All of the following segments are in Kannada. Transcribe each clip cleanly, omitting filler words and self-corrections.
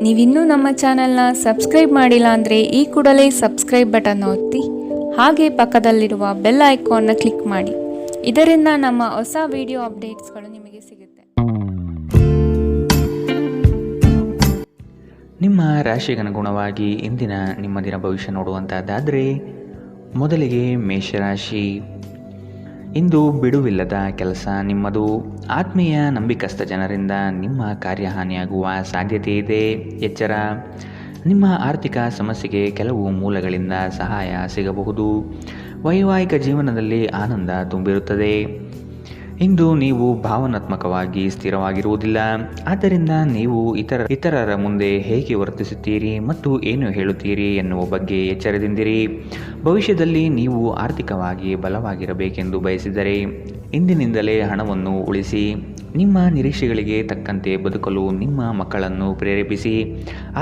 ನೀವಿನ್ನೂ ನಮ್ಮ ಚಾನೆಲ್ನ ಸಬ್ಸ್ಕ್ರೈಬ್ ಮಾಡಿಲ್ಲ ಅಂದರೆ ಈ ಕೂಡಲೇ ಸಬ್ಸ್ಕ್ರೈಬ್ ಬಟನ್ ಒತ್ತಿ ಹಾಗೆ ಪಕ್ಕದಲ್ಲಿರುವ ಬೆಲ್ ಐಕಾನ್ನ ಕ್ಲಿಕ್ ಮಾಡಿ. ಇದರಿಂದ ನಮ್ಮ ಹೊಸ ವಿಡಿಯೋ ಅಪ್ಡೇಟ್ಸ್ಗಳು ನಿಮಗೆ ಸಿಗುತ್ತೆ. ನಿಮ್ಮ ರಾಶಿಗನುಗುಣವಾಗಿ ಇಂದಿನ ನಿಮ್ಮ ದಿನ ಭವಿಷ್ಯ ನೋಡುವಂಥದ್ದಾದರೆ ಮೊದಲಿಗೆ ಮೇಷರಾಶಿ. ಇಂದು ಬಿಡುವಿಲ್ಲದ ಕೆಲಸ ನಿಮ್ಮದು. ಆತ್ಮೀಯ ನಂಬಿಕಸ್ಥ ಜನರಿಂದ ನಿಮ್ಮ ಕಾರ್ಯಹಾನಿಯಾಗುವ ಸಾಧ್ಯತೆ ಇದೆ, ಎಚ್ಚರ. ನಿಮ್ಮ ಆರ್ಥಿಕ ಸಮಸ್ಯೆಗೆ ಕೆಲವು ಮೂಲಗಳಿಂದ ಸಹಾಯ ಸಿಗಬಹುದು. ವೈವಾಹಿಕ ಜೀವನದಲ್ಲಿ ಆನಂದ ತುಂಬಿರುತ್ತದೆ. ಇಂದು ನೀವು ಭಾವನಾತ್ಮಕವಾಗಿ ಸ್ಥಿರವಾಗಿರುವುದಿಲ್ಲ. ಆದ್ದರಿಂದ ನೀವು ಇತರರ ಮುಂದೆ ಹೇಗೆ ವರ್ತಿಸುತ್ತೀರಿ ಮತ್ತು ಏನು ಹೇಳುತ್ತೀರಿ ಎನ್ನುವ ಬಗ್ಗೆ ಎಚ್ಚರದಿಂದಿರಿ. ಭವಿಷ್ಯದಲ್ಲಿ ನೀವು ಆರ್ಥಿಕವಾಗಿ ಬಲವಾಗಿರಬೇಕೆಂದು ಬಯಸಿದರೆ ಇಂದಿನಿಂದಲೇ ಹಣವನ್ನು ಉಳಿಸಿ. ನಿಮ್ಮ ನಿರೀಕ್ಷೆಗಳಿಗೆ ತಕ್ಕಂತೆ ಬದುಕಲು ನಿಮ್ಮ ಮಕ್ಕಳನ್ನು ಪ್ರೇರೇಪಿಸಿ,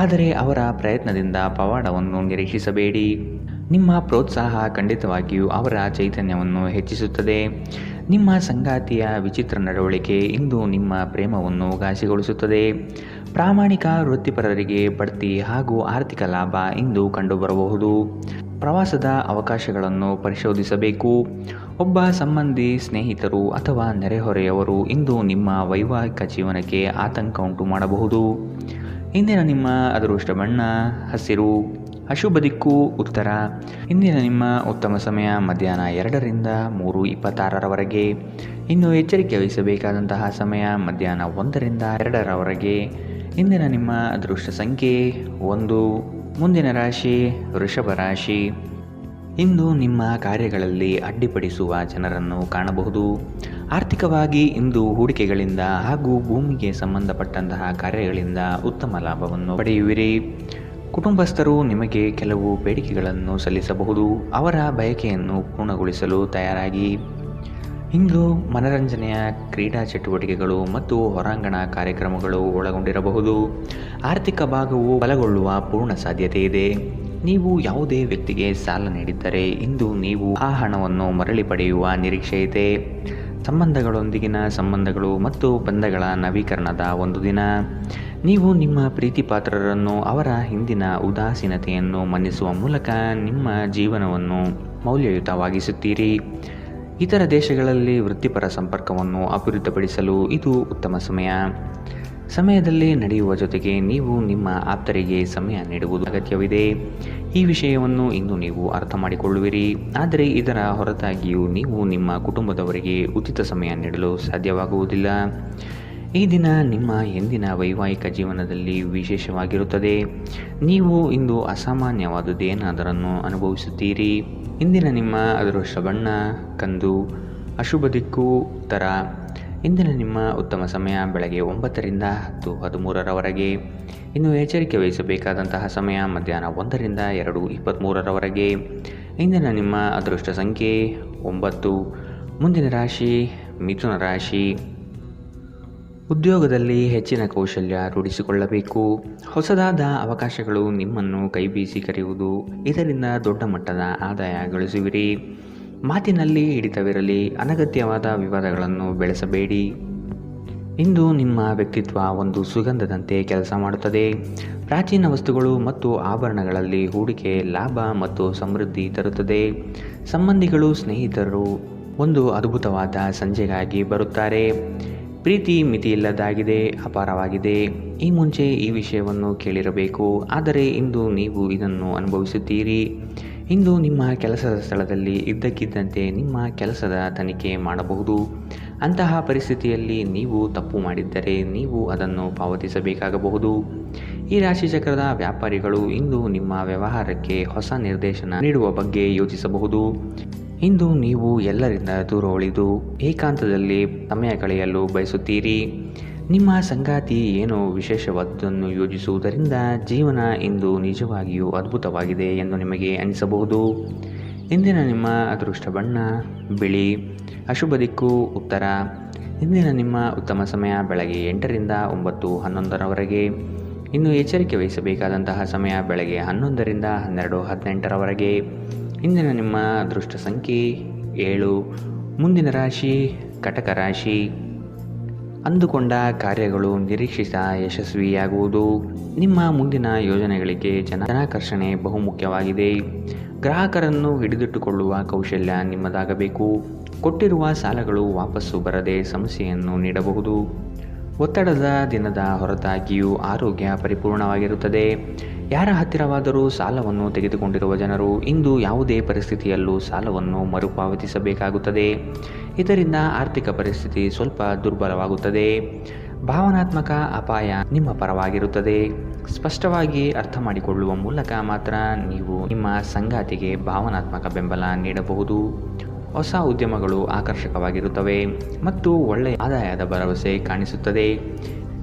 ಆದರೆ ಅವರ ಪ್ರಯತ್ನದಿಂದ ಪವಾಡವನ್ನು ನಿರೀಕ್ಷಿಸಬೇಡಿ. ನಿಮ್ಮ ಪ್ರೋತ್ಸಾಹ ಖಂಡಿತವಾಗಿಯೂ ಅವರ ಚೈತನ್ಯವನ್ನು ಹೆಚ್ಚಿಸುತ್ತದೆ. ನಿಮ್ಮ ಸಂಗಾತಿಯ ವಿಚಿತ್ರ ನಡವಳಿಕೆ ಇಂದು ನಿಮ್ಮ ಪ್ರೇಮವನ್ನು ಘಾಸಿಗೊಳಿಸುತ್ತದೆ. ಪ್ರಾಮಾಣಿಕ ವೃತ್ತಿಪರರಿಗೆ ಬಡ್ತಿ ಹಾಗೂ ಆರ್ಥಿಕ ಲಾಭ ಇಂದು ಕಂಡುಬರಬಹುದು. ಪ್ರವಾಸದ ಅವಕಾಶಗಳನ್ನು ಪರಿಶೋಧಿಸಬೇಕು. ಒಬ್ಬ ಸಂಬಂಧಿ, ಸ್ನೇಹಿತರು ಅಥವಾ ನೆರೆಹೊರೆಯವರು ಇಂದು ನಿಮ್ಮ ವೈವಾಹಿಕ ಜೀವನಕ್ಕೆ ಆತಂಕ ಉಂಟು ಮಾಡಬಹುದು. ಇಂದಿನ ನಿಮ್ಮ ಅದೃಷ್ಟ ಬಣ್ಣ ಹಸಿರು, ಅಶುಭ ದಿಕ್ಕು ಉತ್ತರ. ಇಂದಿನ ನಿಮ್ಮ ಉತ್ತಮ ಸಮಯ ಮಧ್ಯಾಹ್ನ 2ರಿಂದ 3:26ರವರೆಗೆ. ಇನ್ನು ಎಚ್ಚರಿಕೆ ವಹಿಸಬೇಕಾದಂತಹ ಸಮಯ ಮಧ್ಯಾಹ್ನ 1ರಿಂದ 2ರವರೆಗೆ. ಇಂದಿನ ನಿಮ್ಮ ಅದೃಷ್ಟ ಸಂಖ್ಯೆ 1. ಮುಂದಿನ ರಾಶಿ ವೃಷಭ ರಾಶಿ. ಇಂದು ನಿಮ್ಮ ಕಾರ್ಯಗಳಲ್ಲಿ ಅಡ್ಡಿಪಡಿಸುವ ಜನರನ್ನು ಕಾಣಬಹುದು. ಆರ್ಥಿಕವಾಗಿ ಇಂದು ಹೂಡಿಕೆಗಳಿಂದ ಹಾಗೂ ಭೂಮಿಗೆ ಸಂಬಂಧಪಟ್ಟಂತಹ ಕಾರ್ಯಗಳಿಂದ ಉತ್ತಮ ಲಾಭವನ್ನು ಪಡೆಯುವಿರಿ. ಕುಟುಂಬಸ್ಥರು ನಿಮಗೆ ಕೆಲವು ಬೇಡಿಕೆಗಳನ್ನು ಸಲ್ಲಿಸಬಹುದು. ಅವರ ಬಯಕೆಯನ್ನು ಪೂರ್ಣಗೊಳಿಸಲು ತಯಾರಾಗಿ. ಇಂದು ಮನರಂಜನೆಯ ಕ್ರೀಡಾ ಚಟುವಟಿಕೆಗಳು ಮತ್ತು ಹೊರಾಂಗಣ ಕಾರ್ಯಕ್ರಮಗಳು ಒಳಗೊಂಡಿರಬಹುದು. ಆರ್ಥಿಕ ಭಾಗವು ಬಲಗೊಳ್ಳುವ ಪೂರ್ಣ ಸಾಧ್ಯತೆ ಇದೆ. ನೀವು ಯಾವುದೇ ವ್ಯಕ್ತಿಗೆ ಸಾಲ ನೀಡಿದ್ದರೆ ಇಂದು ನೀವು ಆ ಹಣವನ್ನು ಮರಳಿ ಪಡೆಯುವ ನಿರೀಕ್ಷೆ ಇದೆ. ಸಂಬಂಧಗಳೊಂದಿಗಿನ ಸಂಬಂಧಗಳು ಮತ್ತು ಬಂಧಗಳ ನವೀಕರಣದ ಒಂದು ದಿನ. ನೀವು ನಿಮ್ಮ ಪ್ರೀತಿ ಪಾತ್ರರನ್ನು ಅವರ ಹಿಂದಿನ ಉದಾಸೀನತೆಯನ್ನು ಮನ್ನಿಸುವ ಮೂಲಕ ನಿಮ್ಮ ಜೀವನವನ್ನು ಮೌಲ್ಯಯುತವಾಗಿಸುತ್ತೀರಿ. ಇತರ ದೇಶಗಳಲ್ಲಿ ವೃತ್ತಿಪರ ಸಂಪರ್ಕವನ್ನು ಅಭಿವೃದ್ಧಿಪಡಿಸಲು ಇದು ಉತ್ತಮ ಸಮಯದಲ್ಲಿ ನಡೆಯುವ ಜೊತೆಗೆ ನೀವು ನಿಮ್ಮ ಆಪ್ತರಿಗೆ ಸಮಯ ನೀಡುವುದು ಅಗತ್ಯವಿದೆ. ಈ ವಿಷಯವನ್ನು ಇಂದು ನೀವು ಅರ್ಥ ಮಾಡಿಕೊಳ್ಳುವಿರಿ. ಆದರೆ ಇದರ ಹೊರತಾಗಿಯೂ ನೀವು ನಿಮ್ಮ ಕುಟುಂಬದವರಿಗೆ ಉಚಿತ ಸಮಯ ನೀಡಲು ಸಾಧ್ಯವಾಗುವುದಿಲ್ಲ. ಈ ದಿನ ನಿಮ್ಮ ಎಂದಿನ ವೈವಾಹಿಕ ಜೀವನದಲ್ಲಿ ವಿಶೇಷವಾಗಿರುತ್ತದೆ. ನೀವು ಇಂದು ಅಸಾಮಾನ್ಯವಾದುದೇನಾದರನ್ನು ಅನುಭವಿಸುತ್ತೀರಿ. ಇಂದಿನ ನಿಮ್ಮ ಅದೃಷ್ಟ ಬಣ್ಣ ಕಂದು, ಅಶುಭ ದಿಕ್ಕು ಉತ್ತರ. ಇಂದಿನ ನಿಮ್ಮ ಉತ್ತಮ ಸಮಯ ಬೆಳಗ್ಗೆ 9ರಿಂದ 10:13ರವರೆಗೆ. ಇನ್ನು ಎಚ್ಚರಿಕೆ ವಹಿಸಬೇಕಾದಂತಹ ಸಮಯ ಮಧ್ಯಾಹ್ನ 1ರಿಂದ 2:23ರವರೆಗೆ. ಇಂದಿನ ನಿಮ್ಮ ಅದೃಷ್ಟ ಸಂಖ್ಯೆ 9. ಮುಂದಿನ ರಾಶಿ ಮಿಥುನ ರಾಶಿ. ಉದ್ಯೋಗದಲ್ಲಿ ಹೆಚ್ಚಿನ ಕೌಶಲ್ಯ ರೂಢಿಸಿಕೊಳ್ಳಬೇಕು. ಹೊಸದಾದ ಅವಕಾಶಗಳು ನಿಮ್ಮನ್ನು ಕೈಬೀಸಿ ಕರೆಯುವುದು. ಇದರಿಂದ ದೊಡ್ಡ ಮಟ್ಟದ ಆದಾಯ ಗಳಿಸುವಿರಿ. ಮಾತಿನಲ್ಲಿ ಹಿಡಿತವಿರಲಿ. ಅನಗತ್ಯವಾದ ವಿವಾದಗಳನ್ನು ಬೆಳೆಸಬೇಡಿ. ಇಂದು ನಿಮ್ಮ ವ್ಯಕ್ತಿತ್ವ ಒಂದು ಸುಗಂಧದಂತೆ ಕೆಲಸ ಮಾಡುತ್ತದೆ. ಪ್ರಾಚೀನ ವಸ್ತುಗಳು ಮತ್ತು ಆಭರಣಗಳಲ್ಲಿ ಹೂಡಿಕೆ ಲಾಭ ಮತ್ತು ಸಮೃದ್ಧಿ ತರುತ್ತದೆ. ಸಂಬಂಧಿಗಳು, ಸ್ನೇಹಿತರು ಒಂದು ಅದ್ಭುತವಾದ ಸಂಜೆಗಾಗಿ ಬರುತ್ತಾರೆ. ಪ್ರೀತಿ ಮಿತಿಯಿಲ್ಲದಾಗಿದೆ, ಅಪಾರವಾಗಿದೆ. ಈ ಮುಂಚೆ ಈ ವಿಷಯವನ್ನು ಕೇಳಿರಬೇಕು, ಆದರೆ ಇಂದು ನೀವು ಇದನ್ನು ಅನುಭವಿಸುತ್ತೀರಿ. ಇಂದು ನಿಮ್ಮ ಕೆಲಸದ ಸ್ಥಳದಲ್ಲಿ ಇದ್ದಕ್ಕಿದ್ದಂತೆ ನಿಮ್ಮ ಕೆಲಸದ ತನಿಖೆ ಮಾಡಬಹುದು. ಅಂತಹ ಪರಿಸ್ಥಿತಿಯಲ್ಲಿ ನೀವು ತಪ್ಪು ಮಾಡಿದ್ದರೆ ನೀವು ಅದನ್ನು ಪಾವತಿಸಬೇಕಾಗಬಹುದು. ಈ ರಾಶಿಚಕ್ರದ ವ್ಯಾಪಾರಿಗಳು ಇಂದು ನಿಮ್ಮ ವ್ಯವಹಾರಕ್ಕೆ ಹೊಸ ನಿರ್ದೇಶನ ನೀಡುವ ಬಗ್ಗೆ ಯೋಚಿಸಬಹುದು. ಇಂದು ನೀವು ಎಲ್ಲರಿಂದ ದೂರ ಉಳಿದು ಏಕಾಂತದಲ್ಲಿ ಸಮಯ ಕಳೆಯಲು ಬಯಸುತ್ತೀರಿ. ನಿಮ್ಮ ಸಂಗಾತಿ ಏನೋ ವಿಶೇಷವಾದುದನ್ನು ಯೋಜಿಸುವುದರಿಂದ ಜೀವನ ಇಂದು ನಿಜವಾಗಿಯೂ ಅದ್ಭುತವಾಗಿದೆ ಎಂದು ನಿಮಗೆ ಅನಿಸಬಹುದು. ಇಂದಿನ ನಿಮ್ಮ ಅದೃಷ್ಟ ಬಣ್ಣ ಬಿಳಿ, ಅಶುಭ ದಿಕ್ಕು ಉತ್ತರ. ಇಂದಿನ ನಿಮ್ಮ ಉತ್ತಮ ಸಮಯ ಬೆಳಗ್ಗೆ 8ರಿಂದ 9:11ರವರೆಗೆ. ಇನ್ನು ಎಚ್ಚರಿಕೆ ವಹಿಸಬೇಕಾದಂತಹ ಸಮಯ ಬೆಳಗ್ಗೆ 11ರಿಂದ 12:18ರವರೆಗೆ. ಇಂದಿನ ನಿಮ್ಮ ಅದೃಷ್ಟ ಸಂಖ್ಯೆ 7. ಮುಂದಿನ ರಾಶಿ ಕಟಕ ರಾಶಿ. ಅಂದುಕೊಂಡ ಕಾರ್ಯಗಳು ನಿರೀಕ್ಷಿತ ಯಶಸ್ವಿಯಾಗುವುದು. ನಿಮ್ಮ ಮುಂದಿನ ಯೋಜನೆಗಳಿಗೆ ಜನಾಕರ್ಷಣೆ ಬಹುಮುಖ್ಯವಾಗಿದೆ. ಗ್ರಾಹಕರನ್ನು ಹಿಡಿದಿಟ್ಟುಕೊಳ್ಳುವ ಕೌಶಲ್ಯ ನಿಮ್ಮದಾಗಬೇಕು. ಕೊಟ್ಟಿರುವ ಸಾಲಗಳು ವಾಪಸ್ಸು ಬರದೆ ಸಮಸ್ಯೆಯನ್ನು ನೀಡಬಹುದು. ಒತ್ತಡದ ದಿನದ ಹೊರತಾಗಿಯೂ ಆರೋಗ್ಯ ಪರಿಪೂರ್ಣವಾಗಿರುತ್ತದೆ. ಯಾರ ಹತ್ತಿರವಾದರೂ ಸಾಲವನ್ನು ತೆಗೆದುಕೊಂಡಿರುವ ಜನರು ಇಂದು ಯಾವುದೇ ಪರಿಸ್ಥಿತಿಯಲ್ಲೂ ಸಾಲವನ್ನು ಮರುಪಾವತಿಸಬೇಕಾಗುತ್ತದೆ. ಇದರಿಂದ ಆರ್ಥಿಕ ಪರಿಸ್ಥಿತಿ ಸ್ವಲ್ಪ ದುರ್ಬಲವಾಗುತ್ತದೆ. ಭಾವನಾತ್ಮಕ ಅಪಾಯ ನಿಮ್ಮ ಪರವಾಗಿರುತ್ತದೆ. ಸ್ಪಷ್ಟವಾಗಿ ಅರ್ಥ ಮಾಡಿಕೊಳ್ಳುವ ಮೂಲಕ ಮಾತ್ರ ನೀವು ನಿಮ್ಮ ಸಂಗಾತಿಗೆ ಭಾವನಾತ್ಮಕ ಬೆಂಬಲ ನೀಡಬಹುದು. ಹೊಸ ಉದ್ಯಮಗಳು ಆಕರ್ಷಕವಾಗಿರುತ್ತವೆ ಮತ್ತು ಒಳ್ಳೆಯ ಆದಾಯದ ಭರವಸೆ ಕಾಣಿಸುತ್ತದೆ.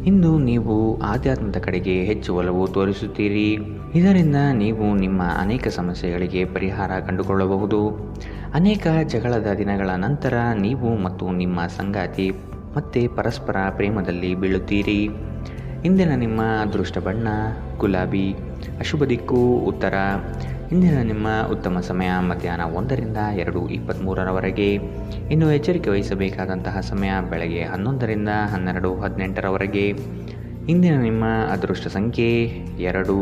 ಇಂದು ನೀವು ಆಧ್ಯಾತ್ಮದ ಕಡೆಗೆ ಹೆಚ್ಚು ಒಲವು ತೋರಿಸುತ್ತೀರಿ. ಇದರಿಂದ ನೀವು ನಿಮ್ಮ ಅನೇಕ ಸಮಸ್ಯೆಗಳಿಗೆ ಪರಿಹಾರ ಕಂಡುಕೊಳ್ಳಬಹುದು. ಅನೇಕ ಜಗಳದ ದಿನಗಳ ನಂತರ ನೀವು ಮತ್ತು ನಿಮ್ಮ ಸಂಗಾತಿ ಮತ್ತೆ ಪರಸ್ಪರ ಪ್ರೇಮದಲ್ಲಿ ಬೀಳುತ್ತೀರಿ. ಇಂದಿನ ನಿಮ್ಮ ಅದೃಷ್ಟ ಬಣ್ಣ ಗುಲಾಬಿ. ಅಶುಭ ದಿಕ್ಕು ಉತ್ತರ. ಇಂದಿನ ನಿಮ್ಮ ಉತ್ತಮ ಸಮಯ ಮಧ್ಯಾಹ್ನ 1ರಿಂದ 2:23 ಇನ್ನು ಎಚ್ಚರಿಕೆ ವಹಿಸಬೇಕಾದಂತಹ ಸಮಯ ಬೆಳಗ್ಗೆ 11ರಿಂದ 12:18 ಇಂದಿನ ನಿಮ್ಮ ಅದೃಷ್ಟ ಸಂಖ್ಯೆ 2.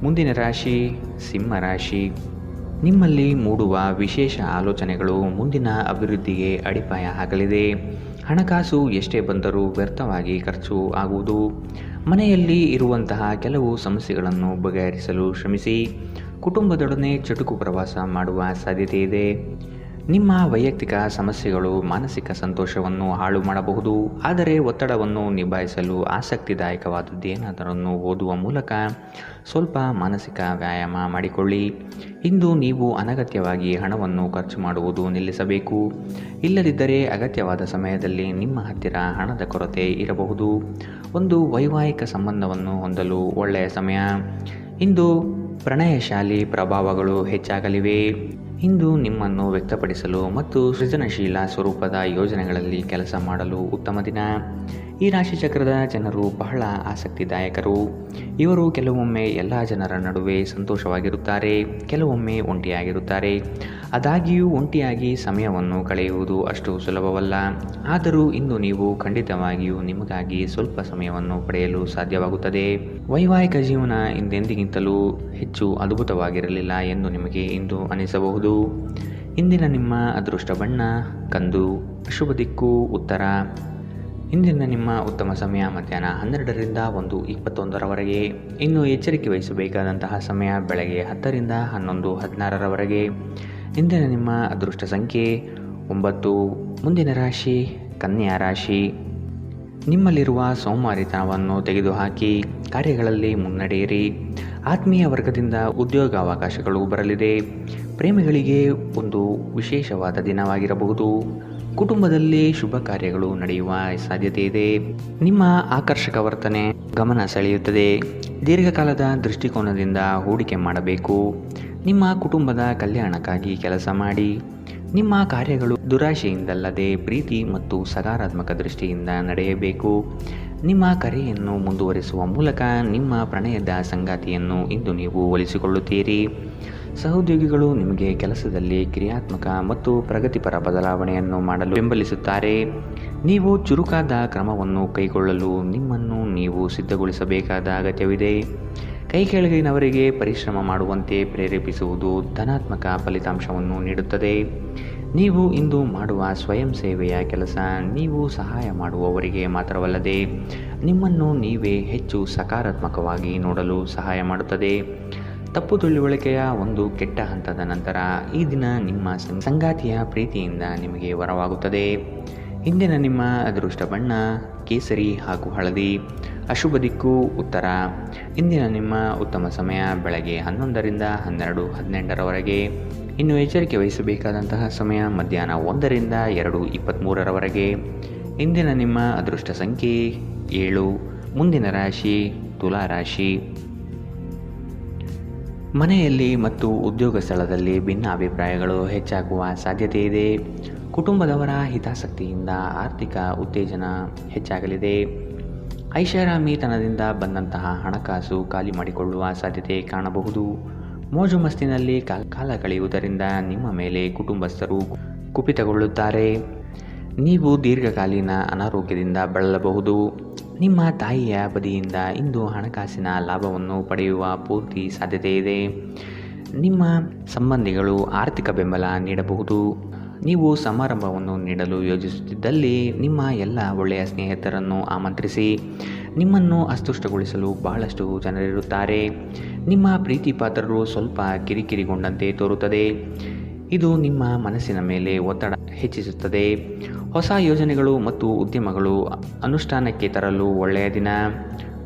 ಮುಂದಿನ ರಾಶಿ ಸಿಂಹ ರಾಶಿ. ನಿಮ್ಮಲ್ಲಿ ಮೂಡುವ ವಿಶೇಷ ಆಲೋಚನೆಗಳು ಮುಂದಿನ ಅಭಿವೃದ್ಧಿಗೆ ಅಡಿಪಾಯ ಹಾಕಲಿದೆ. ಹಣಕಾಸು ಎಷ್ಟೇ ಬಂದರೂ ವ್ಯರ್ಥವಾಗಿ ಖರ್ಚು ಆಗುವುದು. ಮನೆಯಲ್ಲಿ ಇರುವಂತಹ ಕೆಲವು ಸಮಸ್ಯೆಗಳನ್ನು ಬಗೆಹರಿಸಲು ಶ್ರಮಿಸಿ. ಕುಟುಂಬದೊಡನೆ ಚುಟುಕು ಪ್ರವಾಸ ಮಾಡುವ ಸಾಧ್ಯತೆ ಇದೆ. ನಿಮ್ಮ ವೈಯಕ್ತಿಕ ಸಮಸ್ಯೆಗಳು ಮಾನಸಿಕ ಸಂತೋಷವನ್ನು ಹಾಳು ಮಾಡಬಹುದು. ಆದರೆ ಒತ್ತಡವನ್ನು ನಿಭಾಯಿಸಲು ಆಸಕ್ತಿದಾಯಕವಾದದ್ದೇನಾದರನ್ನು ಓದುವ ಮೂಲಕ ಸ್ವಲ್ಪ ಮಾನಸಿಕ ವ್ಯಾಯಾಮ ಮಾಡಿಕೊಳ್ಳಿ. ಇಂದು ನೀವು ಅನಗತ್ಯವಾಗಿ ಹಣವನ್ನು ಖರ್ಚು ಮಾಡುವುದು ನಿಲ್ಲಿಸಬೇಕು. ಇಲ್ಲದಿದ್ದರೆ ಅಗತ್ಯವಾದ ಸಮಯದಲ್ಲಿ ನಿಮ್ಮ ಹತ್ತಿರ ಹಣದ ಕೊರತೆ ಇರಬಹುದು. ಒಂದು ವೈವಾಹಿಕ ಸಂಬಂಧವನ್ನು ಹೊಂದಲು ಒಳ್ಳೆಯ ಸಮಯ. ಇಂದು ಪ್ರಣಯಶಾಲಿ ಪ್ರಭಾವಗಳು ಹೆಚ್ಚಾಗಲಿವೆ. ಇಂದು ನಿಮ್ಮನ್ನು ವ್ಯಕ್ತಪಡಿಸಲು ಮತ್ತು ಸೃಜನಶೀಲ ಸ್ವರೂಪದ ಯೋಜನೆಗಳಲ್ಲಿ ಕೆಲಸ ಮಾಡಲು ಉತ್ತಮ ದಿನ. ಈ ರಾಶಿಚಕ್ರದ ಜನರು ಬಹಳ ಆಸಕ್ತಿದಾಯಕರು. ಇವರು ಕೆಲವೊಮ್ಮೆ ಎಲ್ಲ ಜನರ ನಡುವೆ ಸಂತೋಷವಾಗಿರುತ್ತಾರೆ, ಕೆಲವೊಮ್ಮೆ ಒಂಟಿಯಾಗಿರುತ್ತಾರೆ. ಆದಾಗ್ಯೂ ಒಂಟಿಯಾಗಿ ಸಮಯವನ್ನು ಕಳೆಯುವುದು ಅಷ್ಟು ಸುಲಭವಲ್ಲ. ಆದರೂ ಇಂದು ನೀವು ಖಂಡಿತವಾಗಿಯೂ ನಿಮಗಾಗಿ ಸ್ವಲ್ಪ ಸಮಯವನ್ನು ಪಡೆಯಲು ಸಾಧ್ಯವಾಗುತ್ತದೆ. ವೈವಾಹಿಕ ಜೀವನ ಹಿಂದೆಂದಿಗಿಂತಲೂ ಹೆಚ್ಚು ಅದ್ಭುತವಾಗಿರಲಿಲ್ಲ ಎಂದು ನಿಮಗೆ ಇಂದು ಅನಿಸಬಹುದು. ಇಂದಿನ ನಿಮ್ಮ ಅದೃಷ್ಟ ಬಣ್ಣ ಕಂದು. ಅಶುಭ ದಿಕ್ಕು ಉತ್ತರ. ಇಂದಿನ ನಿಮ್ಮ ಉತ್ತಮ ಸಮಯ ಮಧ್ಯಾಹ್ನ 12ರಿಂದ 1:21 ಇನ್ನು ಎಚ್ಚರಿಕೆ ವಹಿಸಬೇಕಾದಂತಹ ಸಮಯ ಬೆಳಗ್ಗೆ 10ರಿಂದ 11:16 ಇಂದಿನ ನಿಮ್ಮ ಅದೃಷ್ಟ ಸಂಖ್ಯೆ 9. ಮುಂದಿನ ರಾಶಿ ಕನ್ಯಾ ರಾಶಿ. ನಿಮ್ಮಲ್ಲಿರುವ ಸೋಮಾರಿತನವನ್ನು ತೆಗೆದುಹಾಕಿ ಕಾರ್ಯಗಳಲ್ಲಿ ಮುನ್ನಡೆಯಿರಿ. ಆತ್ಮೀಯ ವರ್ಗದಿಂದ ಉದ್ಯೋಗಾವಕಾಶಗಳು ಬರಲಿದೆ. ಪ್ರೇಮಿಗಳಿಗೆ ಒಂದು ವಿಶೇಷವಾದ ದಿನವಾಗಿರಬಹುದು. ಕುಟುಂಬದಲ್ಲಿ ಶುಭ ಕಾರ್ಯಗಳು ನಡೆಯುವ ಸಾಧ್ಯತೆ ಇದೆ. ನಿಮ್ಮ ಆಕರ್ಷಕ ವರ್ತನೆ ಗಮನ ಸೆಳೆಯುತ್ತದೆ. ದೀರ್ಘಕಾಲದ ದೃಷ್ಟಿಕೋನದಿಂದ ಹೂಡಿಕೆ ಮಾಡಬೇಕು. ನಿಮ್ಮ ಕುಟುಂಬದ ಕಲ್ಯಾಣಕ್ಕಾಗಿ ಕೆಲಸ ಮಾಡಿ. ನಿಮ್ಮ ಕಾರ್ಯಗಳು ದುರಾಶೆಯಿಂದಲ್ಲದೆ ಪ್ರೀತಿ ಮತ್ತು ಸಕಾರಾತ್ಮಕ ದೃಷ್ಟಿಯಿಂದ ನಡೆಯಬೇಕು. ನಿಮ್ಮ ಕರೆಯನ್ನು ಮುಂದುವರಿಸುವ ಮೂಲಕ ನಿಮ್ಮ ಪ್ರಣಯದ ಸಂಗಾತಿಯನ್ನು ಇಂದು ನೀವು ಒಲಿಸಿಕೊಳ್ಳುತ್ತೀರಿ. ಸಹೋದ್ಯೋಗಿಗಳು ನಿಮಗೆ ಕೆಲಸದಲ್ಲಿ ಕ್ರಿಯಾತ್ಮಕ ಮತ್ತು ಪ್ರಗತಿಪರ ಬದಲಾವಣೆಯನ್ನು ಮಾಡಲು ಬೆಂಬಲಿಸುತ್ತಾರೆ. ನೀವು ಚುರುಕಾದ ಕ್ರಮವನ್ನು ಕೈಗೊಳ್ಳಲು ನಿಮ್ಮನ್ನು ನೀವು ಸಿದ್ಧಗೊಳಿಸಬೇಕಾದ ಅಗತ್ಯವಿದೆ. ಕೈಕೆಳಗಿನವರಿಗೆ ಪರಿಶ್ರಮ ಮಾಡುವಂತೆ ಪ್ರೇರೇಪಿಸುವುದು ಧನಾತ್ಮಕ ಫಲಿತಾಂಶವನ್ನು ನೀಡುತ್ತದೆ. ನೀವು ಇಂದು ಮಾಡುವ ಸ್ವಯಂ ಸೇವೆಯ ಕೆಲಸ ನೀವು ಸಹಾಯ ಮಾಡುವವರಿಗೆ ಮಾತ್ರವಲ್ಲದೆ ನಿಮ್ಮನ್ನು ನೀವೇ ಹೆಚ್ಚು ಸಕಾರಾತ್ಮಕವಾಗಿ ನೋಡಲು ಸಹಾಯ ಮಾಡುತ್ತದೆ. ತಪ್ಪು ತಿಳುವಳಿಕೆಯ ಒಂದು ಕೆಟ್ಟ ಹಂತದ ನಂತರ ಈ ದಿನ ನಿಮ್ಮ ಸಂಗಾತಿಯ ಪ್ರೀತಿಯಿಂದ ನಿಮಗೆ ವರವಾಗುತ್ತದೆ. ಇಂದಿನ ನಿಮ್ಮ ಅದೃಷ್ಟ ಬಣ್ಣ ಕೇಸರಿ ಹಾಗೂ ಹಳದಿ. ಅಶುಭ ದಿಕ್ಕು ಉತ್ತರ. ಇಂದಿನ ನಿಮ್ಮ ಉತ್ತಮ ಸಮಯ ಬೆಳಗ್ಗೆ 11ರಿಂದ 12:18 ಇನ್ನು ಎಚ್ಚರಿಕೆ ವಹಿಸಬೇಕಾದಂತಹ ಸಮಯ ಮಧ್ಯಾಹ್ನ 1ರಿಂದ 2:23 ಇಂದಿನ ನಿಮ್ಮ ಅದೃಷ್ಟ ಸಂಖ್ಯೆ 7. ಮುಂದಿನ ರಾಶಿ ತುಲಾ ರಾಶಿ. ಮನೆಯಲ್ಲಿ ಮತ್ತು ಉದ್ಯೋಗ ಸ್ಥಳದಲ್ಲಿ ಭಿನ್ನ ಅಭಿಪ್ರಾಯಗಳು ಹೆಚ್ಚಾಗುವ ಸಾಧ್ಯತೆ ಇದೆ. ಕುಟುಂಬದವರ ಹಿತಾಸಕ್ತಿಯಿಂದ ಆರ್ಥಿಕ ಉತ್ತೇಜನ ಹೆಚ್ಚಾಗಲಿದೆ. ಐಷಾರಾಮಿತನದಿಂದ ಬಂದಂತಹ ಹಣಕಾಸು ಖಾಲಿ ಮಾಡಿಕೊಳ್ಳುವ ಸಾಧ್ಯತೆ ಕಾಣಬಹುದು. ಮೋಜು ಮಸ್ತಿನಲ್ಲಿ ಕಾಲ ಕಳೆಯುವುದರಿಂದ ನಿಮ್ಮ ಮೇಲೆ ಕುಟುಂಬಸ್ಥರು ಕುಪಿತಗೊಳ್ಳುತ್ತಾರೆ. ನೀವು ದೀರ್ಘಕಾಲೀನ ಅನಾರೋಗ್ಯದಿಂದ ಬಳಲಬಹುದು. ನಿಮ್ಮ ತಾಯಿಯ ಬದಿಯಿಂದ ಇಂದು ಹಣಕಾಸಿನ ಲಾಭವನ್ನು ಪಡೆಯುವ ಪೂರ್ತಿ ಸಾಧ್ಯತೆ ಇದೆ. ನಿಮ್ಮ ಸಂಬಂಧಿಗಳು ಆರ್ಥಿಕ ಬೆಂಬಲ ನೀಡಬಹುದು. ನೀವು ಸಮಾರಂಭವನ್ನು ನೀಡಲು ಯೋಜಿಸುತ್ತಿದ್ದಲ್ಲಿ ನಿಮ್ಮ ಎಲ್ಲ ಒಳ್ಳೆಯ ಸ್ನೇಹಿತರನ್ನು ಆಮಂತ್ರಿಸಿ. ನಿಮ್ಮನ್ನು ಅಸ್ಪಷ್ಟಗೊಳಿಸಲು ಬಹಳಷ್ಟು ಜನರಿರುತ್ತಾರೆ. ನಿಮ್ಮ ಪ್ರೀತಿ ಪಾತ್ರರು ಸ್ವಲ್ಪ ಕಿರಿಕಿರಿಗೊಂಡಂತೆ ತೋರುತ್ತದೆ. ಇದು ನಿಮ್ಮ ಮನಸ್ಸಿನ ಮೇಲೆ ಒತ್ತಡ ಹೆಚ್ಚಿಸುತ್ತದೆ. ಹೊಸ ಯೋಜನೆಗಳು ಮತ್ತು ಉದ್ಯಮಗಳು ಅನುಷ್ಠಾನಕ್ಕೆ ತರಲು ಒಳ್ಳೆಯ ದಿನ.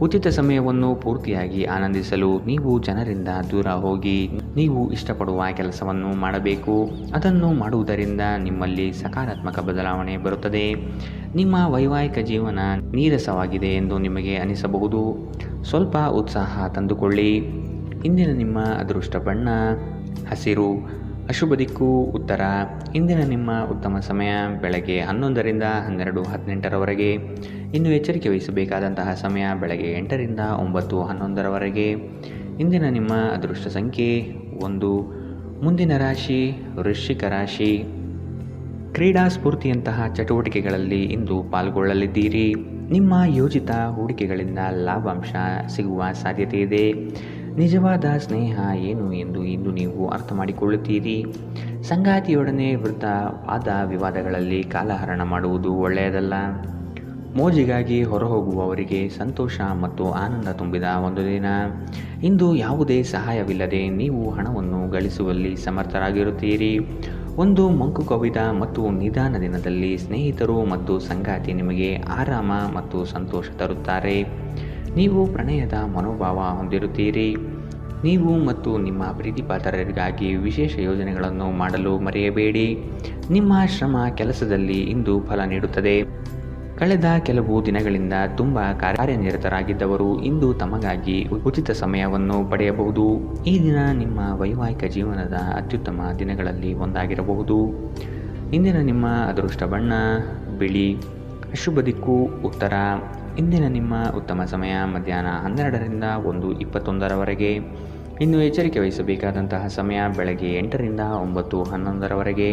ಉಚಿತ ಸಮಯವನ್ನು ಪೂರ್ತಿಯಾಗಿ ಆನಂದಿಸಲು ನೀವು ಜನರಿಂದ ದೂರ ಹೋಗಿ ನೀವು ಇಷ್ಟಪಡುವ ಕೆಲಸವನ್ನು ಮಾಡಬೇಕು. ಅದನ್ನು ಮಾಡುವುದರಿಂದ ನಿಮ್ಮಲ್ಲಿ ಸಕಾರಾತ್ಮಕ ಬದಲಾವಣೆ ಬರುತ್ತದೆ. ನಿಮ್ಮ ವೈವಾಹಿಕ ಜೀವನ ನೀರಸವಾಗಿದೆ ಎಂದು ನಿಮಗೆ ಅನಿಸಬಹುದು. ಸ್ವಲ್ಪ ಉತ್ಸಾಹ ತಂದುಕೊಳ್ಳಿ. ಇಂದಿನ ನಿಮ್ಮ ಅದೃಷ್ಟ ಬಣ್ಣ ಹಸಿರು. ಅಶುಭ ದಿಕ್ಕು ಉತ್ತರ. ಇಂದಿನ ನಿಮ್ಮ ಉತ್ತಮ ಸಮಯ ಬೆಳಗ್ಗೆ 11 ರಿಂದ 12:18ರವರೆಗೆ. ಇನ್ನು ಎಚ್ಚರಿಕೆ ವಹಿಸಬೇಕಾದಂತಹ ಸಮಯ ಬೆಳಗ್ಗೆ 8 ರಿಂದ 9:11ರವರೆಗೆ. ಇಂದಿನ ನಿಮ್ಮ ಅದೃಷ್ಟ ಸಂಖ್ಯೆ 1. ಮುಂದಿನ ರಾಶಿ ವೃಶ್ಚಿಕ ರಾಶಿ. ಕ್ರೀಡಾ ಸ್ಫೂರ್ತಿಯಂತಹ ಚಟುವಟಿಕೆಗಳಲ್ಲಿ ಇಂದು ಪಾಲ್ಗೊಳ್ಳಲಿದ್ದೀರಿ. ನಿಮ್ಮ ಯೋಜಿತ ಹೂಡಿಕೆಗಳಿಂದ ಲಾಭಾಂಶ ಸಿಗುವ ಸಾಧ್ಯತೆ ಇದೆ. ನಿಜವಾದ ಸ್ನೇಹ ಏನು ಎಂದು ಇಂದು ನೀವು ಅರ್ಥ ಮಾಡಿಕೊಳ್ಳುತ್ತೀರಿ. ಸಂಗಾತಿಯೊಡನೆ ವಾದ ವಿವಾದಗಳಲ್ಲಿ ಕಾಲಹರಣ ಮಾಡುವುದು ಒಳ್ಳೆಯದಲ್ಲ. ಮೋಜಿಗಾಗಿ ಹೊರಹೋಗುವವರಿಗೆ ಸಂತೋಷ ಮತ್ತು ಆನಂದ ತುಂಬಿದ ಒಂದು ದಿನ. ಇಂದು ಯಾವುದೇ ಸಹಾಯವಿಲ್ಲದೆ ನೀವು ಹಣವನ್ನು ಗಳಿಸುವಲ್ಲಿ ಸಮರ್ಥರಾಗಿರುತ್ತೀರಿ. ಒಂದು ಮಂಕು ಕವಿದ ಮತ್ತು ನಿಧಾನ ದಿನದಲ್ಲಿ ಸ್ನೇಹಿತರು ಮತ್ತು ಸಂಗಾತಿ ನಿಮಗೆ ಆರಾಮ ಮತ್ತು ಸಂತೋಷ ತರುತ್ತಾರೆ. ನೀವು ಪ್ರಣಯದ ಮನೋಭಾವ ಹೊಂದಿರುತ್ತೀರಿ. ನೀವು ಮತ್ತು ನಿಮ್ಮ ಪ್ರೀತಿಪಾತ್ರರಿಗಾಗಿ ವಿಶೇಷ ಯೋಜನೆಗಳನ್ನು ಮಾಡಲು ಮರೆಯಬೇಡಿ. ನಿಮ್ಮ ಶ್ರಮ ಕೆಲಸದಲ್ಲಿ ಇಂದು ಫಲ ನೀಡುತ್ತದೆ. ಕಳೆದ ಕೆಲವು ದಿನಗಳಿಂದ ತುಂಬ ಕಾರ್ಯನಿರತರಾಗಿದ್ದವರು ಇಂದು ತಮಗಾಗಿ ಉಚಿತ ಸಮಯವನ್ನು ಪಡೆಯಬಹುದು. ಈ ದಿನ ನಿಮ್ಮ ವೈವಾಹಿಕ ಜೀವನದ ಅತ್ಯುತ್ತಮ ದಿನಗಳಲ್ಲಿ ಒಂದಾಗಿರಬಹುದು. ಇಂದಿನ ನಿಮ್ಮ ಅದೃಷ್ಟ ಬಣ್ಣ ಬಿಳಿ. ಅಶುಭ ದಿಕ್ಕು ಉತ್ತರ. ಇಂದಿನ ನಿಮ್ಮ ಉತ್ತಮ ಸಮಯ ಮಧ್ಯಾಹ್ನ 12 ರಿಂದ 1:21ರವರೆಗೆ. ಇನ್ನು ಎಚ್ಚರಿಕೆ ವಹಿಸಬೇಕಾದಂತಹ ಸಮಯ ಬೆಳಗ್ಗೆ 8 ರಿಂದ 9:11ರವರೆಗೆ.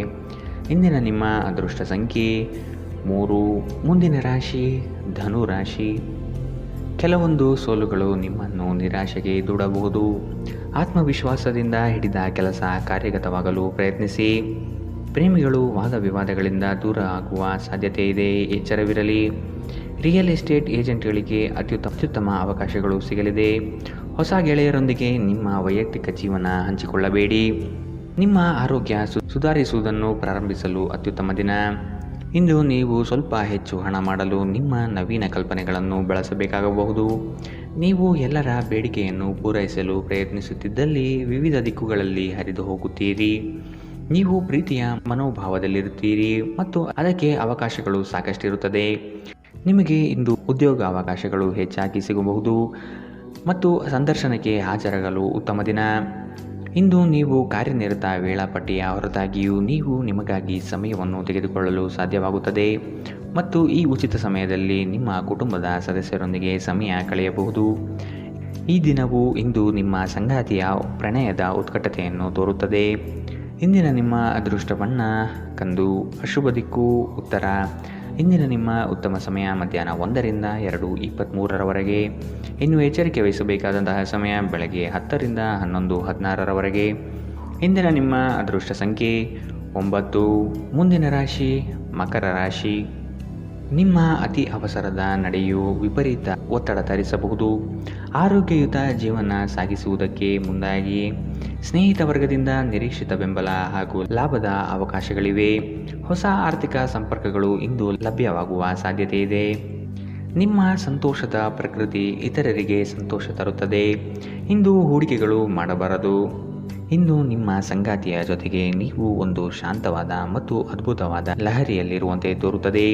ಇಂದಿನ ನಿಮ್ಮ ಅದೃಷ್ಟ ಸಂಖ್ಯೆ 3. ಮುಂದಿನ ರಾಶಿ ಧನು ರಾಶಿ. ಕೆಲವೊಂದು ಸೋಲುಗಳು ನಿಮ್ಮನ್ನು ನಿರಾಶೆಗೆ ದೂಡಬಹುದು. ಆತ್ಮವಿಶ್ವಾಸದಿಂದ ಹಿಡಿದ ಕೆಲಸ ಕಾರ್ಯಗತವಾಗಲು ಪ್ರಯತ್ನಿಸಿ. ಪ್ರೇಮಿಗಳು ವಾದ ವಿವಾದಗಳಿಂದ ದೂರ ಆಗುವ ಸಾಧ್ಯತೆ ಇದೆ. ಎಚ್ಚರವಿರಲಿ. ರಿಯಲ್ ಎಸ್ಟೇಟ್ ಏಜೆಂಟ್ಗಳಿಗೆ ಅತ್ಯುತ್ತಮ ಅವಕಾಶಗಳು ಸಿಗಲಿದೆ. ಹೊಸ ಗೆಳೆಯರೊಂದಿಗೆ ನಿಮ್ಮ ವೈಯಕ್ತಿಕ ಜೀವನ ಹಂಚಿಕೊಳ್ಳಬೇಡಿ. ನಿಮ್ಮ ಆರೋಗ್ಯ ಸುಧಾರಿಸುವುದನ್ನು ಪ್ರಾರಂಭಿಸಲು ಅತ್ಯುತ್ತಮ ದಿನ. ಇಂದು ನೀವು ಸ್ವಲ್ಪ ಹೆಚ್ಚು ಹಣ ಮಾಡಲು ನಿಮ್ಮ ನವೀನ ಕಲ್ಪನೆಗಳನ್ನು ಬಳಸಬೇಕಾಗಬಹುದು. ನೀವು ಎಲ್ಲರ ಬೇಡಿಕೆಯನ್ನು ಪೂರೈಸಲು ಪ್ರಯತ್ನಿಸುತ್ತಿದ್ದಲ್ಲಿ ವಿವಿಧ ದಿಕ್ಕುಗಳಲ್ಲಿ ಹರಿದು ಹೋಗುತ್ತೀರಿ. ನೀವು ಪ್ರೀತಿಯ ಮನೋಭಾವದಲ್ಲಿರುತ್ತೀರಿ ಮತ್ತು ಅದಕ್ಕೆ ಅವಕಾಶಗಳು ಸಾಕಷ್ಟಿರುತ್ತದೆ. ನಿಮಗೆ ಇಂದು ಉದ್ಯೋಗ ಅವಕಾಶಗಳು ಹೆಚ್ಚಾಗಿ ಸಿಗಬಹುದು ಮತ್ತು ಸಂದರ್ಶನಕ್ಕೆ ಹಾಜರಾಗಲು ಉತ್ತಮ ದಿನ. ಇಂದು ನೀವು ಕಾರ್ಯನಿರತ ವೇಳಾಪಟ್ಟಿಯ ಹೊರತಾಗಿಯೂ ನೀವು ನಿಮಗಾಗಿ ಸಮಯವನ್ನು ತೆಗೆದುಕೊಳ್ಳಲು ಸಾಧ್ಯವಾಗುತ್ತದೆ ಮತ್ತು ಈ ಉಚಿತ ಸಮಯದಲ್ಲಿ ನಿಮ್ಮ ಕುಟುಂಬದ ಸದಸ್ಯರೊಂದಿಗೆ ಸಮಯ ಕಳೆಯಬಹುದು. ಈ ದಿನವು ಇಂದು ನಿಮ್ಮ ಸಂಗಾತಿಯ ಪ್ರಣಯದ ಉತ್ಕಟತೆಯನ್ನು ತೋರುತ್ತದೆ. ಇಂದಿನ ನಿಮ್ಮ ಅದೃಷ್ಟ ಬಣ್ಣ ಕಂದು. ಅಶುಭ ದಿಕ್ಕು ಉತ್ತರ. ಇಂದಿನ ನಿಮ್ಮ ಉತ್ತಮ ಸಮಯ ಮಧ್ಯಾಹ್ನ 1 ರಿಂದ 2:23ರವರೆಗೆ. ಇನ್ನು ಎಚ್ಚರಿಕೆ ವಹಿಸಬೇಕಾದಂತಹ ಸಮಯ ಬೆಳಗ್ಗೆ 10 ರಿಂದ 11:16ರವರೆಗೆ. ಇಂದಿನ ನಿಮ್ಮ ಅದೃಷ್ಟ ಸಂಖ್ಯೆ 9. ಮುಂದಿನ ರಾಶಿ ಮಕರ ರಾಶಿ. ನಿಮ್ಮ ಅತಿ ಅವಸರದ ನಡೆಯು ವಿಪರೀತ ಒತ್ತಡ ತರಿಸಬಹುದು. ಆರೋಗ್ಯಯುತ ಜೀವನ ಸಾಗಿಸುವುದಕ್ಕೆ ಮುಂದಾಗಿ. ಸ್ನೇಹಿತ ವರ್ಗದಿಂದ ನಿರೀಕ್ಷಿತ ಬೆಂಬಲ ಹಾಗೂ ಲಾಭದ ಅವಕಾಶಗಳಿವೆ. ಹೊಸ ಆರ್ಥಿಕ ಸಂಪರ್ಕಗಳು ಇಂದು ಲಭ್ಯವಾಗುವ ಸಾಧ್ಯತೆ ಇದೆ. ನಿಮ್ಮ ಸಂತೋಷದ ಪ್ರಕೃತಿ ಇತರರಿಗೆ ಸಂತೋಷ ತರುತ್ತದೆ. ಇಂದು ಹೂಡಿಕೆಗಳು ಮಾಡಬಾರದು. ಇಂದು ನಿಮ್ಮ ಸಂಗಾತಿಯ ಜೊತೆಗೆ ನೀವು ಒಂದು ಶಾಂತವಾದ ಮತ್ತು ಅದ್ಭುತವಾದ ಲಹರಿಯಲ್ಲಿರುವಂತೆ ತೋರುತ್ತದೆ.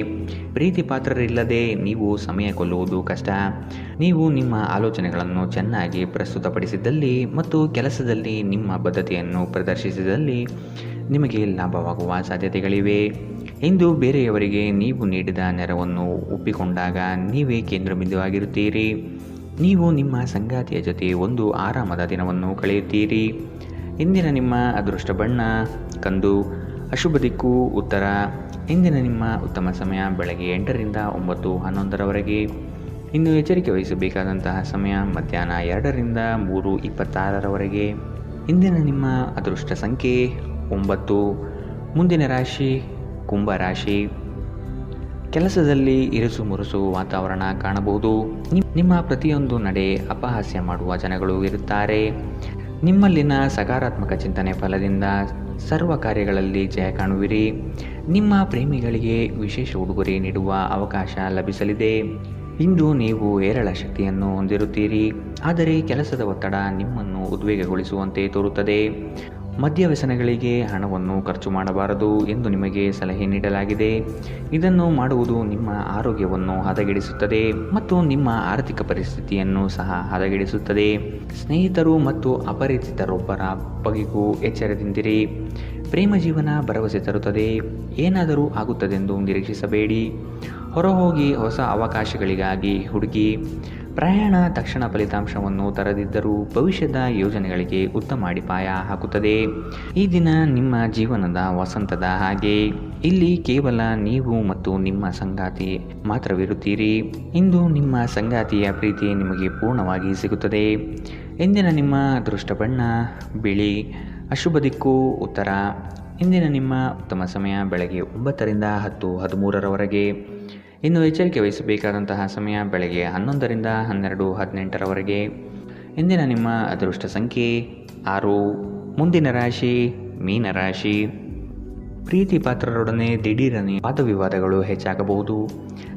ಪ್ರೀತಿ ಪಾತ್ರರಿಲ್ಲದೆ ನೀವು ಸಮಯ ಕೊಲ್ಲುವುದು ಕಷ್ಟ. ನೀವು ನಿಮ್ಮ ಆಲೋಚನೆಗಳನ್ನು ಚೆನ್ನಾಗಿ ಪ್ರಸ್ತುತಪಡಿಸಿದಲ್ಲಿ ಮತ್ತು ಕೆಲಸದಲ್ಲಿ ನಿಮ್ಮ ಬದ್ಧತೆಯನ್ನು ಪ್ರದರ್ಶಿಸಿದಲ್ಲಿ ನಿಮಗೆ ಲಾಭವಾಗುವ ಸಾಧ್ಯತೆಗಳಿವೆ. ಇಂದು ಬೇರೆಯವರಿಗೆ ನೀವು ನೀಡಿದ ನೆರವನ್ನು ಒಪ್ಪಿಕೊಂಡಾಗ ನೀವೇ ಕೇಂದ್ರಬಿಂದುವಾಗಿರುತ್ತೀರಿ. ನೀವು ನಿಮ್ಮ ಸಂಗಾತಿಯ ಜೊತೆ ಒಂದು ಆರಾಮದ ದಿನವನ್ನು ಕಳೆಯುತ್ತೀರಿ. ಇಂದಿನ ನಿಮ್ಮ ಅದೃಷ್ಟ ಬಣ್ಣ ಕಂದು. ಅಶುಭ ದಿಕ್ಕು ಉತ್ತರ. ಇಂದಿನ ನಿಮ್ಮ ಉತ್ತಮ ಸಮಯ ಬೆಳಗ್ಗೆ 8ರಿಂದ 9:11ರವರೆಗೆ. ಇನ್ನು ಎಚ್ಚರಿಕೆ ವಹಿಸಬೇಕಾದಂತಹ ಸಮಯ ಮಧ್ಯಾಹ್ನ 2ರಿಂದ 3:26ರವರೆಗೆ. ಇಂದಿನ ನಿಮ್ಮ ಅದೃಷ್ಟ ಸಂಖ್ಯೆ 9. ಮುಂದಿನ ರಾಶಿ ಕುಂಭ ರಾಶಿ. ಕೆಲಸದಲ್ಲಿ ಇರುಸು ಮುರುಸು ವಾತಾವರಣ ಕಾಣಬಹುದು. ನಿಮ್ಮ ಪ್ರತಿಯೊಂದು ನಡೆ ಅಪಹಾಸ್ಯ ಮಾಡುವ ಜನಗಳು ಇರುತ್ತಾರೆ. ನಿಮ್ಮಲ್ಲಿನ ಸಕಾರಾತ್ಮಕ ಚಿಂತನೆ ಫಲದಿಂದ ಸರ್ವ ಕಾರ್ಯಗಳಲ್ಲಿ ಜಯ ಕಾಣುವಿರಿ. ನಿಮ್ಮ ಪ್ರೇಮಿಗಳಿಗೆ ವಿಶೇಷ ಉಡುಗೊರೆ ನೀಡುವ ಅವಕಾಶ ಲಭಿಸಲಿದೆ. ಇಂದು ನೀವು ಹೇರಳ ಶಕ್ತಿಯನ್ನು ಹೊಂದಿರುತ್ತೀರಿ, ಆದರೆ ಕೆಲಸದ ಒತ್ತಡ ನಿಮ್ಮನ್ನು ಉದ್ವೇಗಗೊಳಿಸುವಂತೆ ತೋರುತ್ತದೆ. ಮದ್ಯ ವ್ಯಸನಗಳಿಗೆ ಹಣವನ್ನು ಖರ್ಚು ಮಾಡಬಾರದು ಎಂದು ನಿಮಗೆ ಸಲಹೆ ನೀಡಲಾಗಿದೆ. ಇದನ್ನು ಮಾಡುವುದು ನಿಮ್ಮ ಆರೋಗ್ಯವನ್ನು ಹದಗೆಡಿಸುತ್ತದೆ ಮತ್ತು ನಿಮ್ಮ ಆರ್ಥಿಕ ಪರಿಸ್ಥಿತಿಯನ್ನು ಸಹ ಹದಗೆಡಿಸುತ್ತದೆ. ಸ್ನೇಹಿತರು ಮತ್ತು ಅಪರಿಚಿತರೊಬ್ಬರ ಬಗೆಗೂ ಎಚ್ಚರದಿಂದಿರಿ. ಪ್ರೇಮ ಜೀವನ ಭರವಸೆ ತರುತ್ತದೆ. ಏನಾದರೂ ಆಗುತ್ತದೆಂದು ನಿರೀಕ್ಷಿಸಬೇಡಿ. ಹೊರಹೋಗಿ ಹೊಸ ಅವಕಾಶಗಳಿಗಾಗಿ ಹುಡುಕಿ. ಪ್ರಯಾಣ ತಕ್ಷಣ ಫಲಿತಾಂಶವನ್ನು ತರದಿದ್ದರೂ ಭವಿಷ್ಯದ ಯೋಜನೆಗಳಿಗೆ ಉತ್ತಮ ಅಡಿಪಾಯ ಹಾಕುತ್ತದೆ. ಈ ದಿನ ನಿಮ್ಮ ಜೀವನದ ವಸಂತದ ಹಾಗೆ. ಇಲ್ಲಿ ಕೇವಲ ನೀವು ಮತ್ತು ನಿಮ್ಮ ಸಂಗಾತಿ ಮಾತ್ರವಿರುತ್ತೀರಿ. ಇಂದು ನಿಮ್ಮ ಸಂಗಾತಿಯ ಪ್ರೀತಿ ನಿಮಗೆ ಪೂರ್ಣವಾಗಿ ಸಿಗುತ್ತದೆ. ಇಂದಿನ ನಿಮ್ಮ ಅದೃಷ್ಟ ಬಣ್ಣ ಬಿಳಿ. ಅಶುಭ ದಿಕ್ಕು ಉತ್ತರ. ಇಂದಿನ ನಿಮ್ಮ ಉತ್ತಮ ಸಮಯ ಬೆಳಗ್ಗೆ 9ರಿಂದ 10:13ರವರೆಗೆ. ಇನ್ನು ಎಚ್ಚರಿಕೆ ವಹಿಸಬೇಕಾದಂತಹ ಸಮಯ ಬೆಳಗ್ಗೆ 11ರಿಂದ 12:18ರವರೆಗೆ. ಇಂದಿನ ನಿಮ್ಮ ಅದೃಷ್ಟ ಸಂಖ್ಯೆ 6. ಮುಂದಿನ ರಾಶಿ ಮೀನರಾಶಿ. ಪ್ರೀತಿ ಪಾತ್ರರೊಡನೆ ದಿಢೀರನೆ ವಾದವಿವಾದಗಳು ಹೆಚ್ಚಾಗಬಹುದು.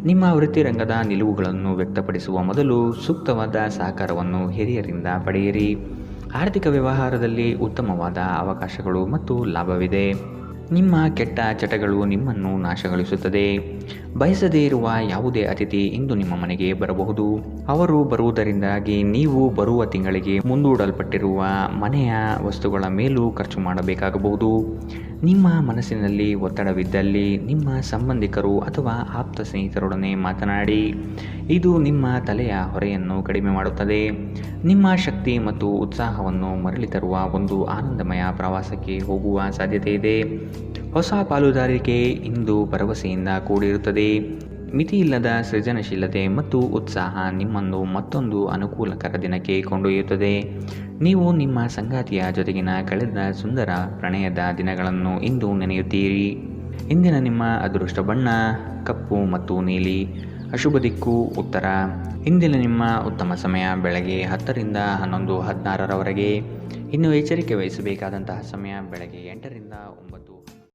ನಿಮ್ಮ ವೃತ್ತಿರಂಗದ ನಿಲುವುಗಳನ್ನು ವ್ಯಕ್ತಪಡಿಸುವ ಮೊದಲು ಸೂಕ್ತವಾದ ಸಹಕಾರವನ್ನು ಹಿರಿಯರಿಂದ ಪಡೆಯಿರಿ. ಆರ್ಥಿಕ ವ್ಯವಹಾರದಲ್ಲಿ ಉತ್ತಮವಾದ ಅವಕಾಶಗಳು ಮತ್ತು ಲಾಭವಿದೆ. ನಿಮ್ಮ ಕೆಟ್ಟ ಚಟಗಳು ನಿಮ್ಮನ್ನು ನಾಶಗೊಳಿಸುತ್ತದೆ. ಬಯಸದೇ ಇರುವ ಯಾವುದೇ ಅತಿಥಿ ಇಂದು ನಿಮ್ಮ ಮನೆಗೆ ಬರಬಹುದು. ಅವರು ಬರುವುದರಿಂದಾಗಿ ನೀವು ಬರುವ ತಿಂಗಳಿಗೆ ಮುಂದೂಡಲ್ಪಟ್ಟಿರುವ ಮನೆಯ ವಸ್ತುಗಳ ಮೇಲೂ ಖರ್ಚು ಮಾಡಬೇಕಾಗಬಹುದು. ನಿಮ್ಮ ಮನಸ್ಸಿನಲ್ಲಿ ಒತ್ತಡವಿದ್ದಲ್ಲಿ ನಿಮ್ಮ ಸಂಬಂಧಿಕರು ಅಥವಾ ಆಪ್ತ ಸ್ನೇಹಿತರೊಡನೆ ಮಾತನಾಡಿ. ಇದು ನಿಮ್ಮ ತಲೆಯ ಹೊರೆಯನ್ನು ಕಡಿಮೆ ಮಾಡುತ್ತದೆ. ನಿಮ್ಮ ಶಕ್ತಿ ಮತ್ತು ಉತ್ಸಾಹವನ್ನು ಮರಳಿ ತರುವ ಒಂದು ಆನಂದಮಯ ಪ್ರವಾಸಕ್ಕೆ ಹೋಗುವ ಸಾಧ್ಯತೆ ಇದೆ. ಹೊಸ ಪಾಲುದಾರಿಕೆ ಇಂದು ಭರವಸೆಯಿಂದ ಕೂಡಿರುತ್ತದೆ. ಮಿತಿಯಿಲ್ಲದ ಸೃಜನಶೀಲತೆ ಮತ್ತು ಉತ್ಸಾಹ ನಿಮ್ಮನ್ನು ಮತ್ತೊಂದು ಅನುಕೂಲಕರ ದಿನಕ್ಕೆ ಕೊಂಡೊಯ್ಯುತ್ತದೆ. ನೀವು ನಿಮ್ಮ ಸಂಗಾತಿಯ ಜೊತೆಗಿನ ಕಳೆದ ಸುಂದರ ಪ್ರಣಯದ ದಿನಗಳನ್ನು ಇಂದು ನೆನೆಯುತ್ತೀರಿ. ಇಂದಿನ ನಿಮ್ಮ ಅದೃಷ್ಟ ಬಣ್ಣ ಕಪ್ಪು ಮತ್ತು ನೀಲಿ. ಅಶುಭ ದಿಕ್ಕು ಉತ್ತರ. ಇಂದಿನ ನಿಮ್ಮ ಉತ್ತಮ ಸಮಯ ಬೆಳಗ್ಗೆ 10ರಿಂದ 11:16ರವರೆಗೆ. ಇನ್ನು ಎಚ್ಚರಿಕೆ ವಹಿಸಬೇಕಾದಂತಹ ಸಮಯ ಬೆಳಗ್ಗೆ 8ರಿಂದ 9.